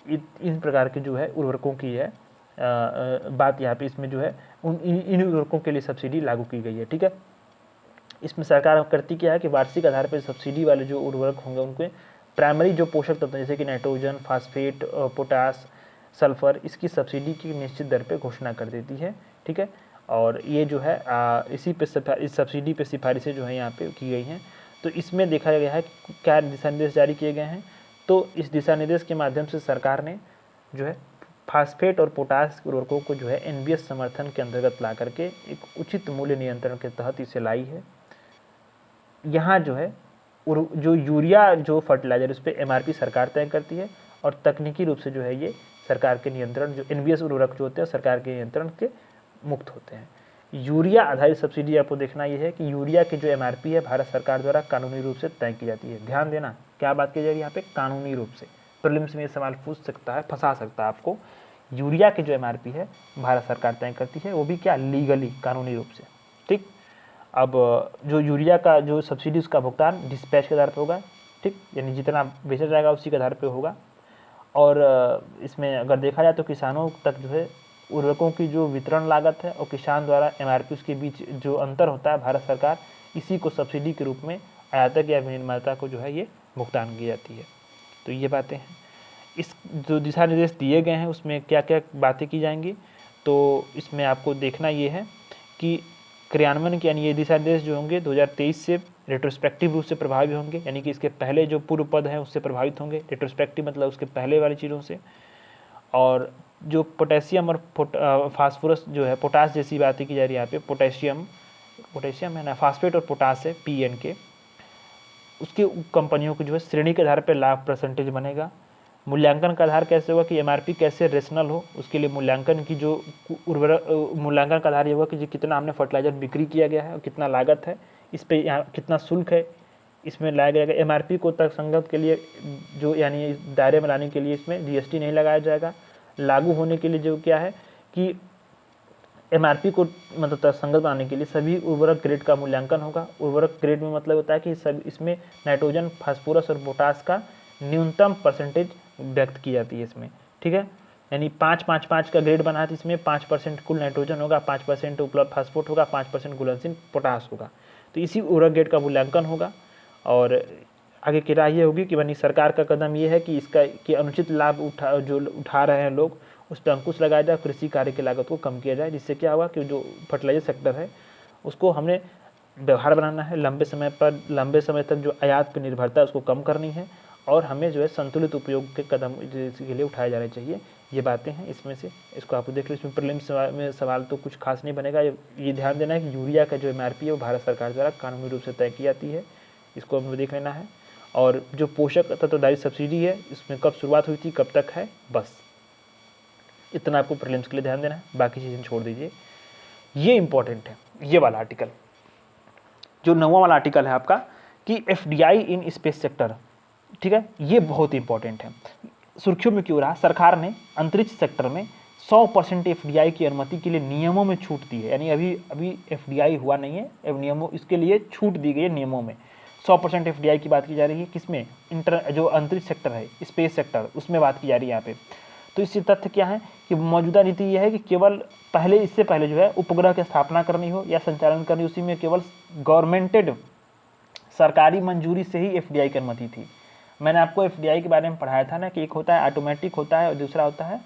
इन प्रकार के जो है उर्वरकों की है बात यहाँ पे इसमें जो है इन उर्वरकों के लिए सब्सिडी लागू की गई है। ठीक है, इसमें सरकार करती क्या है कि वार्षिक आधार पर सब्सिडी वाले जो उर्वरक होंगे उनके प्राइमरी जो पोषक तत्व जैसे कि नाइट्रोजन, फास्फेट, पोटास, सल्फर, इसकी सब्सिडी की निश्चित दर पे घोषणा कर देती है। ठीक है, और ये जो है इस सब्सिडी पे सिफारिशें जो है यहाँ पे की गई हैं। तो इसमें देखा गया है कि क्या दिशा निर्देश जारी किए गए हैं। तो इस दिशा निर्देश के माध्यम से सरकार ने जो है फास्फेट और पोटास उर्वरकों को जो है एनबीएस समर्थन के अंतर्गत ला करके एक उचित मूल्य नियंत्रण के तहत इसे लाई है। यहाँ जो है जो यूरिया जो फर्टिलाइजर उस पर एमआरपी सरकार तय करती है, और तकनीकी रूप से जो है ये सरकार के नियंत्रण, जो एनबीएस उर्वरक जो होते हैं सरकार के नियंत्रण के मुक्त होते हैं। यूरिया आधारित सब्सिडी आपको देखना ये है कि यूरिया की जो एमआरपी है भारत सरकार द्वारा कानूनी रूप से तय की जाती है। ध्यान देना, क्या बात की जाएगी यहाँ पे, कानूनी रूप से। प्रीलिम्स में ये सवाल पूछ सकता है, फंसा सकता है आपको। यूरिया की जो एमआरपी है भारत सरकार तय करती है, वो भी क्या, लीगली, कानूनी रूप से। ठीक, अब जो यूरिया का जो सब्सिडी उसका भुगतान डिस्पैच के आधार पर होगा। ठीक, यानी जितना बेचा जाएगा उसी के आधार पर होगा। और इसमें अगर देखा जाए तो किसानों तक जो है उर्वरकों की जो वितरण लागत है और किसान द्वारा एमआरपी उसके बीच जो अंतर होता है, भारत सरकार इसी को सब्सिडी के रूप में आयातक या विनिर्माता को जो है ये भुगतान की जाती है। तो ये बातें हैं। इस जो दिशा निर्देश दिए गए हैं उसमें क्या क्या बातें की जाएंगी, तो इसमें आपको देखना ये है कि क्रियान्वयन के, यानी ये दिशा निर्देश जो होंगे 2023 से रेट्रोस्पेक्टिव रूप से प्रभावी होंगे, यानी कि इसके पहले जो पूर्व पद हैं उससे प्रभावित होंगे। रेट्रोस्पेक्टिव मतलब उसके पहले वाली चीज़ों से। और जो पोटेशियम और फास्फोरस जो है, पोटास जैसी बातें की जा रही है यहाँ पे, पोटेशियम है ना, फास्फेट और पोटास है पीएन के, उसकी कंपनियों को जो है श्रेणी के आधार पर लाभ परसेंटेज बनेगा। मूल्यांकन का आधार कैसे होगा कि एमआरपी कैसे रेशनल हो, उसके लिए मूल्यांकन की जो मूल्यांकन का आधार ये होगा कि जो कितना हमने फर्टिलाइजर बिक्री किया गया है और कितना लागत है, इस पे यहाँ कितना शुल्क है इसमें लाया जाएगा। एमआरपी को तर्कसंगत के लिए जो, यानी दायरे में लाने के लिए इसमें जीएसटी नहीं लगाया जाएगा। लागू होने के लिए जो क्या है कि एमआरपी को मतलब तर्कसंगत बनाने के लिए सभी उर्वरक ग्रेड का मूल्यांकन होगा। उर्वरक ग्रेड में मतलब होता है कि सब इसमें नाइट्रोजन, फास्फोरस और पोटास का न्यूनतम परसेंटेज व्यक्त की जाती है इसमें। ठीक है, यानी 5-5-5 का ग्रेड बना है, तो इसमें 5% कुल नाइट्रोजन होगा, 5% उपलब्ध फास्फोट होगा, 5% घुलनशील पोटास होगा। तो इसी उर्वरक ग्रेड का मूल्यांकन होगा। और आगे की राय ये होगी कि बनी सरकार का कदम ये है कि इसका कि अनुचित लाभ उठा रहे हैं लोग, उस पर अंकुश लगाया जाए, कृषि कार्य की लागत को कम किया जाए, जिससे क्या होगा कि जो फर्टिलाइजर सेक्टर है उसको हमने व्यवहार बनाना है, लंबे समय तक जो आयात पर निर्भरता है उसको कम करनी है, और हमें जो है संतुलित उपयोग के कदम के लिए उठाए जाने चाहिए। ये बातें हैं इसमें से, इसको आप देख लो। इसमें प्रीलिम्स में सवाल तो कुछ खास नहीं बनेगा। ये ध्यान देना है कि यूरिया का जो एमआरपी है वो भारत सरकार द्वारा कानूनी रूप से तय की जाती है, इसको हमें देख लेना है। और जो पोषक तत्वधारी सब्सिडी है इसमें कब शुरुआत हुई थी, कब तक है, बस इतना आपको प्रीलिम्स के लिए ध्यान देना है, बाकी चीज़ें छोड़ दीजिए। ये इंपॉर्टेंट है, ये वाला आर्टिकल जो 9वां वाला आर्टिकल है आपका कि एफडीआई इन स्पेस सेक्टर। ठीक है, ये बहुत इंपॉर्टेंट है। सुर्खियों में क्यों रहा? सरकार ने अंतरिक्ष सेक्टर में 100% एफडीआई की अनुमति के लिए नियमों में छूट दी है। यानी अभी एफडीआई हुआ नहीं है, अब नियमों इसके लिए छूट दी गई है नियमों में। 100% एफडीआई की बात की जा रही है किसमें? जो अंतरिक्ष सेक्टर है, स्पेस सेक्टर, उसमें बात की जा रही है यहाँ पे। तो इससे तथ्य क्या है कि मौजूदा नीति यह है कि केवल इससे पहले जो है उपग्रह की स्थापना करनी हो या संचालन करनी, उसी में केवल गवर्नमेंटेड सरकारी मंजूरी से ही एफडीआई की अनुमति थी। मैंने आपको एफडीआई के बारे में पढ़ाया था ना कि एक होता है ऑटोमेटिक होता है और दूसरा होता है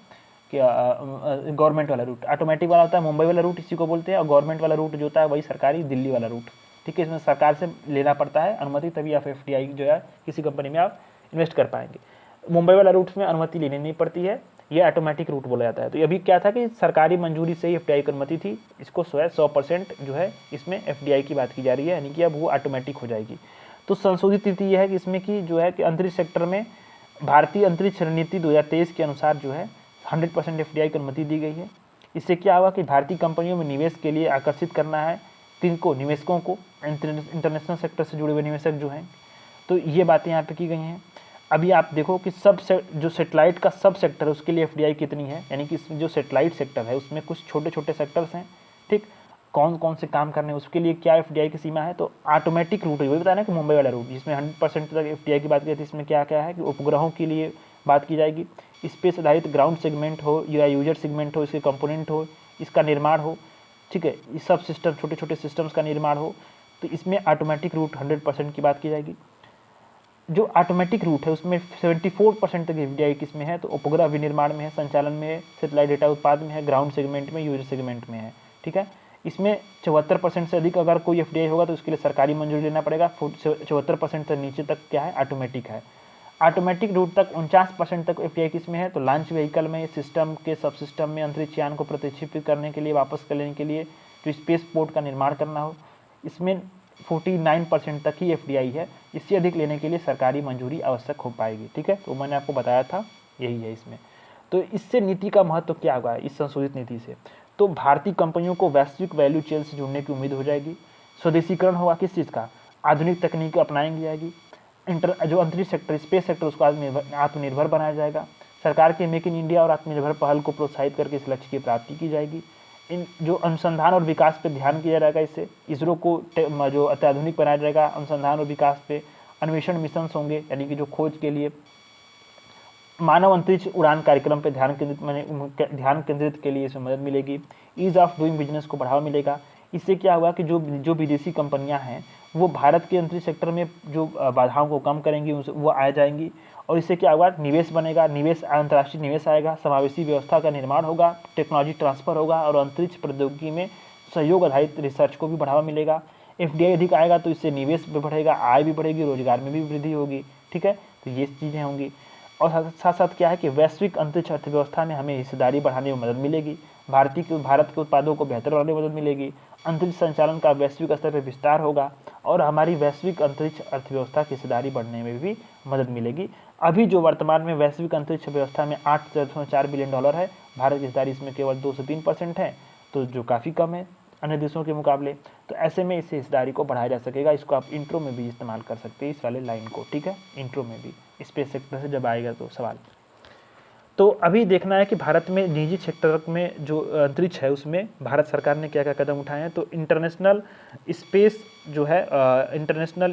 कि गवर्नमेंट वाला रूट। ऑटोमेटिक वाला होता है मुंबई वाला रूट, इसी को बोलते हैं, और गवर्नमेंट वाला रूट जो होता है वही सरकारी दिल्ली वाला रूट। ठीक है, इसमें सरकार से लेना पड़ता है अनुमति, तभी आप एफडीआई जो है किसी कंपनी में आप इन्वेस्ट कर पाएंगे। मुंबई वाला रूट में अनुमति लेनी नहीं पड़ती है, ये ऑटोमेटिक रूट बोला जाता है। तो अभी क्या था कि सरकारी मंजूरी से ही एफडीआई की अनुमति थी, इसको 100% जो है इसमें एफडीआई की बात की जा रही है, यानी कि अब वो ऑटोमेटिक हो जाएगी। तो संशोधित नीति यह है कि इसमें कि जो है कि अंतरिक्ष सेक्टर में भारतीय अंतरिक्ष रणनीति 2023 के अनुसार जो है 100% एफडीआई की अनुमति दी गई है। इससे क्या हुआ कि भारतीय कंपनियों में निवेश के लिए आकर्षित करना है किनको? निवेशकों को, इंटरनेशनल सेक्टर से जुड़े हुए निवेशक जो हैं। तो ये बातें यहाँ पे की गई हैं। अभी आप देखो कि जो सेटेलाइट का सब सेक्टर है उसके लिए एफडीआई कितनी है, यानी कि जो सेटेलाइट सेक्टर है उसमें कुछ छोटे छोटे सेक्टर्स हैं, ठीक, कौन कौन से काम करने हैं उसके लिए क्या एफडीआई की सीमा है। तो ऑटोमेटिक रूट है, वही बताया ना कि मुंबई वाला रूट जिसमें 100% तक एफडीआई की बात की जाती है, इसमें क्या क्या है कि उपग्रहों के लिए बात की जाएगी, स्पेस आधारित ग्राउंड सेगमेंट हो या यूजर सेगमेंट हो, इसके कंपोनेंट हो, इसका निर्माण हो, ठीक है, ये सब सिस्टम, छोटे छोटे सिस्टम्स का निर्माण हो, तो इसमें ऑटोमेटिक रूट 100% की बात की जाएगी। जो ऑटोमेटिक रूट है उसमें 74% तक एफडीआई किसमें है? तो उपग्रह विनिर्माण में है, संचालन में है, सैटेलाइट डेटा उत्पाद में है, ग्राउंड सेगमेंट में, यूजर सेगमेंट में है। ठीक है, इसमें 74% से अधिक अगर कोई एफडीआई होगा तो उसके लिए सरकारी मंजूरी लेना पड़ेगा। 74% से नीचे तक क्या है? ऑटोमेटिक है। ऑटोमेटिक रूट तक 49% तक एफडीआई किसमें है? तो लॉन्च व्हीकल में, सिस्टम के सब सिस्टम में, अंतरिक्ष यान को प्रक्षेपित करने के लिए, वापस कर लेने के लिए, जो स्पेस पोर्ट का निर्माण करना हो, इसमें 49% तक ही एफडीआई है। इससे अधिक लेने के लिए सरकारी मंजूरी आवश्यक हो पाएगी। ठीक है, तो मैंने आपको बताया था यही है इसमें। तो इससे नीति का महत्व क्या होगा इस संशोधित नीति से? तो भारतीय कंपनियों को वैश्विक वैल्यू चेन से जुड़ने की उम्मीद हो जाएगी। स्वदेशीकरण होगा किस चीज़ का? आधुनिक तकनीक अपनाएंगी जाएगी। जो अंतरिक्ष सेक्टर, स्पेस सेक्टर, उसको आत्मनिर्भर बनाया जाएगा। सरकार के मेक इन इंडिया और आत्मनिर्भर पहल को प्रोत्साहित करके इस लक्ष्य की प्राप्ति की जाएगी। इन जो अनुसंधान और विकास पे ध्यान किया जाएगा, इससे इसरो को जो अत्याधुनिक बनाया जाएगा। अनुसंधान और विकास पे अन्वेषण मिशन होंगे, यानी कि जो खोज के लिए मानव अंतरिक्ष उड़ान कार्यक्रम पे ध्यान केंद्रित के लिए इसमें मदद मिलेगी। ईज ऑफ डूइंग बिजनेस को बढ़ावा मिलेगा। इससे क्या होगा कि जो विदेशी कंपनियां हैं वो भारत के अंतरिक्ष सेक्टर में जो बाधाओं को कम करेंगी वो आ जाएंगी, और इससे क्या होगा? निवेश बनेगा, अंतर्राष्ट्रीय निवेश आएगा, समावेशी व्यवस्था का निर्माण होगा, टेक्नोलॉजी ट्रांसफर होगा, और अंतरिक्ष प्रौद्योगिकी में सहयोग आधारित रिसर्च को भी बढ़ावा मिलेगा। एफडीआई अधिक आएगा तो इससे निवेश भी बढ़ेगा, आय भी बढ़ेगी, रोजगार में भी वृद्धि होगी। ठीक है, तो ये चीज़ें होंगी। और साथ साथ क्या है कि वैश्विक अंतरिक्ष अर्थव्यवस्था में हमें हिस्सेदारी बढ़ाने में मदद मिलेगी। भारत के उत्पादों को बेहतर बनाने में मदद मिलेगी। अंतरिक्ष संचालन का वैश्विक स्तर पर विस्तार होगा और हमारी वैश्विक अंतरिक्ष अर्थव्यवस्था की हिस्सेदारी बढ़ने में भी मदद मिलेगी। अभी जो वर्तमान में वैश्विक अंतरिक्ष व्यवस्था में 8.4 बिलियन डॉलर है, भारत की हिस्सेदारी इसमें केवल 2 से 3% है, तो जो काफ़ी कम है अन्य देशों के मुकाबले। तो ऐसे में इस हिस्सेदारी को बढ़ाया जा सकेगा। इसको आप इंट्रो में भी इस्तेमाल कर सकते हैं, इस वाले लाइन को। ठीक है, इंट्रो में भी स्पेस सेक्टर से जब आएगा तो सवाल। तो अभी देखना है कि भारत में निजी सेक्टर में जो अंतरिक्ष है उसमें भारत सरकार ने क्या क्या कदम उठाए हैं। तो इंटरनेशनल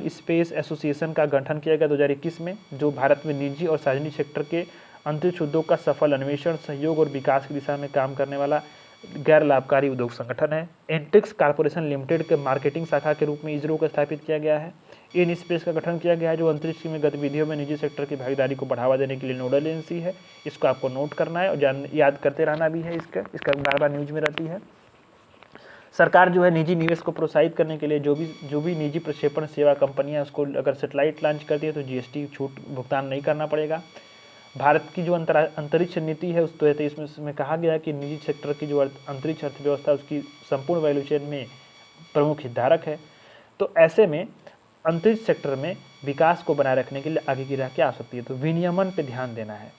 स्पेस एसोसिएशन का गठन किया गया 2021 में, जो भारत में निजी और सार्वजनिक सेक्टर के अंतरिक्ष उद्योग का सफल अन्वेषण, सहयोग और विकास की दिशा में काम करने वाला गैर लाभकारी उद्योग संगठन है। एंट्रिक्स कॉर्पोरेशन लिमिटेड के मार्केटिंग शाखा के रूप में इसरो को स्थापित किया गया है। इन स्पेस का गठन किया गया है, जो अंतरिक्ष में गतिविधियों में निजी सेक्टर की भागीदारी को बढ़ावा देने के लिए नोडल एजेंसी है। इसको आपको नोट करना है और याद करते रहना भी है। इसका बार बार न्यूज में रहती है। सरकार जो है निजी निवेश को प्रोत्साहित करने के लिए जो भी निजी प्रक्षेपण सेवा कंपनियां उसको अगर सैटेलाइट लॉन्च करती है तो जीएसटी छूट भुगतान नहीं करना पड़ेगा। भारत की जो अंतरिक्ष नीति है उस 2023 में कहा गया है कि निजी सेक्टर की जो अंतरिक्ष अर्थव्यवस्था उसकी संपूर्ण वैल्यू चेन में प्रमुख हितधारक है। तो ऐसे में अंतरिक्ष सेक्टर में विकास को बनाए रखने के लिए आगे की राह क्या आ सकती है? तो विनियमन पे ध्यान देना है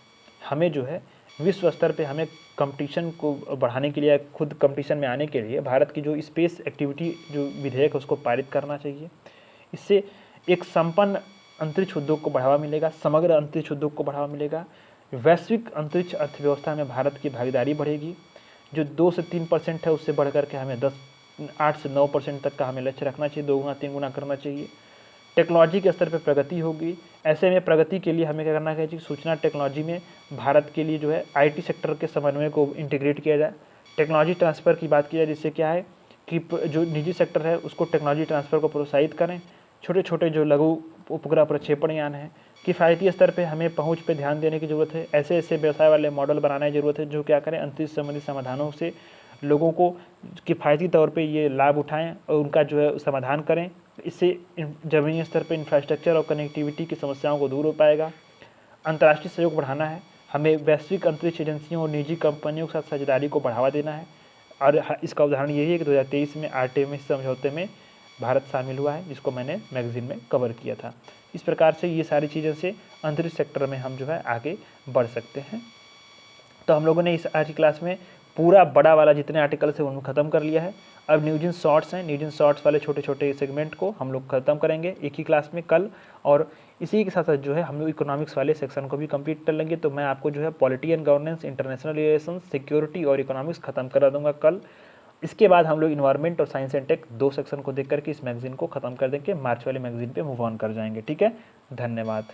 हमें। जो है विश्व स्तर पे हमें कंपटीशन को बढ़ाने के लिए, खुद कंपटीशन में आने के लिए भारत की जो स्पेस एक्टिविटी जो विधेयक है उसको पारित करना चाहिए। इससे एक संपन्न अंतरिक्ष उद्योग को बढ़ावा मिलेगा, समग्र अंतरिक्ष उद्योग को बढ़ावा मिलेगा। वैश्विक अंतरिक्ष अर्थव्यवस्था में भारत की भागीदारी बढ़ेगी, जो 2 से 3% है उससे बढ़ करके हमें 8 से 9% तक का हमें लक्ष्य रखना चाहिए, 2 गुना 3 गुना करना चाहिए। टेक्नोलॉजी के स्तर पर प्रगति होगी। ऐसे में प्रगति के लिए हमें क्या करना चाहिए, सूचना टेक्नोलॉजी में भारत के लिए जो है IT सेक्टर के समन्वय को इंटीग्रेट किया जाए। टेक्नोलॉजी ट्रांसफ़र की बात की जाए, जिससे क्या है कि जो निजी सेक्टर है उसको टेक्नोलॉजी ट्रांसफ़र को प्रोत्साहित करें। छोटे छोटे जो लघु उपग्रह प्रक्षेपण यान हैं, किफ़ायती स्तर पे हमें पहुंच पे ध्यान देने की ज़रूरत है। ऐसे ऐसे व्यवसाय वाले मॉडल बनाने की ज़रूरत है जो क्या करें, अंतरिक्ष संबंधी समाधानों से लोगों को किफ़ायती तौर पे ये लाभ उठाएं और उनका जो है समाधान करें। इससे ज़मीनी स्तर पे इंफ्रास्ट्रक्चर और कनेक्टिविटी की समस्याओं को दूर हो पाएगा। अंतर्राष्ट्रीय सहयोग बढ़ाना है, हमें वैश्विक अंतरिक्ष एजेंसियों और निजी कंपनियों के साथ साझेदारी को बढ़ावा देना है। और इसका उदाहरण यही है कि 2023 में आर्टेमिस समझौते में भारत शामिल हुआ है, जिसको मैंने मैगजीन में कवर किया था। इस प्रकार से ये सारी चीज़ों से अंतरिक्ष सेक्टर में हम जो है आगे बढ़ सकते हैं। तो हम लोगों ने इस आज की क्लास में पूरा बड़ा वाला जितने आर्टिकल्स है उनको ख़त्म कर लिया है। अब न्यूज इन शॉर्ट्स हैं, न्यूज इन शॉर्ट्स वाले छोटे छोटे सेगमेंट को हम लोग ख़त्म करेंगे एक ही क्लास में कल, और इसी के साथ साथ जो है हम लोग इकोनॉमिक्स वाले सेक्शन को भी कंप्लीट कर लेंगे। तो मैं आपको जो है polity and governance, international relations, security और इकोनॉमिक्स ख़त्म करा दूंगा कल। इसके बाद हम लोग इन्वायरमेंट और साइंस एंड टेक 2 सेक्शन को देख करके इस मैगजीन को ख़त्म कर देंगे, मार्च वाले मैगजीन पे मूव ऑन कर जाएंगे। ठीक है, धन्यवाद।